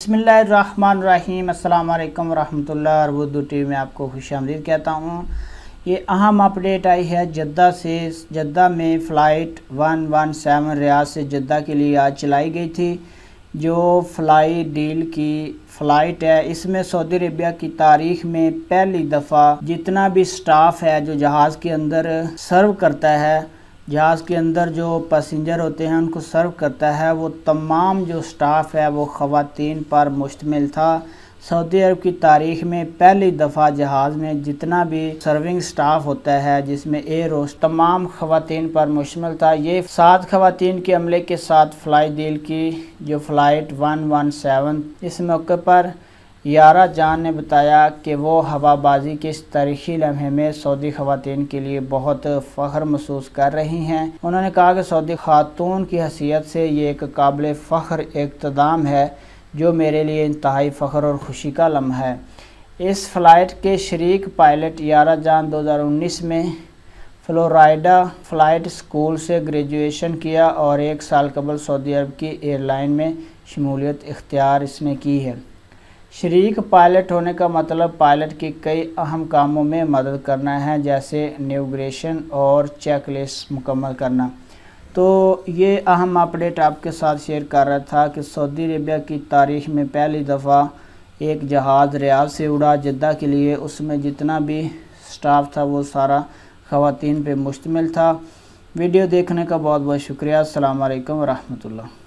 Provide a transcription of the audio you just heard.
बिस्मिल्लाहिर्रहमानिर्रहीम अस्सलाम वालेकुम वरहमतुल्लाह। उर्दू टीवी में आपको खुशामदीद कहता हूँ। ये अहम अपडेट आई है जद्दा से। जद्दा में फ़्लाइट 117 रियाद से जद्दा के लिए आज चलाई गई थी। जो फ्लाई डील की फ़्लाइट है, इसमें सऊदी अरेबिया की तारीख़ में पहली दफ़ा जितना भी स्टाफ है जो जहाज़ के अंदर सर्व करता है, जहाज़ के अंदर जो पैसेंजर होते हैं उनको सर्व करता है, वो तमाम जो स्टाफ है वो ख़वातीन पर मुश्तमिल था। सऊदी अरब की तारीख़ में पहली दफ़ा जहाज़ में जितना भी सर्विंग स्टाफ होता है, जिसमें एयर होस्ट, तमाम ख़वातीन पर मुश्तमिल था। ये 7 ख़वातीन के अमले के साथ फ़्लाई डील की जो फ़्लाइट 117, इस मौके पर यारा जान ने बताया कि वो हवाबाजी के इस तारीख़ी लम्हे में सऊदी ख़वातीन के लिए बहुत फ़ख्र महसूस कर रही हैं। उन्होंने कहा कि सऊदी ख़ातून की हैसियत से ये एक काबिल फ़ख्र इक़्तिदाम है जो मेरे लिए इंतहाई फ़ख्र और ख़ुशी का लम्हा है। इस फ़्लाइट के शरीक पायलट यारा जान 2019 में फ़्लोरिडा फ़्लाइट स्कूल से ग्रेजुएशन किया और 1 साल कबल सऊदी अरब की एयरलाइन में शमूलियत इख्तियार इसने की है। शरीक पायलट होने का मतलब पायलट के कई अहम कामों में मदद करना है, जैसे नेविगेशन और चेकलिस्ट मुकम्मल करना। तो ये अहम अपडेट आपके साथ शेयर कर रहा था कि सऊदी अरेबिया की तारीख़ में पहली दफ़ा एक जहाज़ रियाद से उड़ा जद्दा के लिए। उसमें जितना भी स्टाफ था वो सारा ख़वातीन पे मुश्तमिल था। वीडियो देखने का बहुत बहुत शुक्रिया। अस्सलाम वालेकुम रहमतुल्लाह।